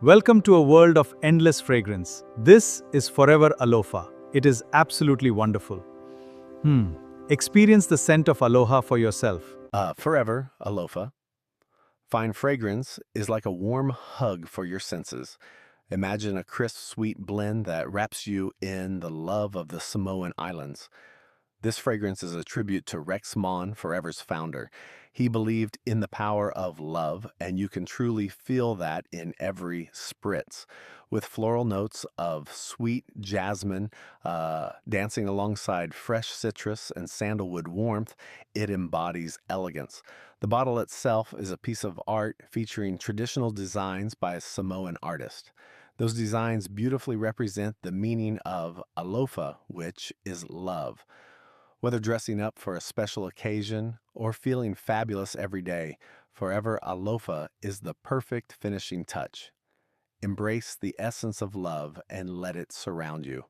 Welcome to a world of endless fragrance. This is Forever Alofa. It is absolutely wonderful. Experience the scent of aloha for yourself. Forever, Alofa. Fine fragrance is like a warm hug for your senses. Imagine a crisp, sweet blend that wraps you in the love of the Samoan Islands. This fragrance is a tribute to Rex Maughan, Forever's founder. He believed in the power of love, and you can truly feel that in every spritz. With floral notes of sweet jasmine dancing alongside fresh citrus and sandalwood warmth, it embodies elegance. The bottle itself is a piece of art featuring traditional designs by a Samoan artist. Those designs beautifully represent the meaning of alofa, which is love. Whether dressing up for a special occasion or feeling fabulous every day, Forever Alofa is the perfect finishing touch. Embrace the essence of love and let it surround you.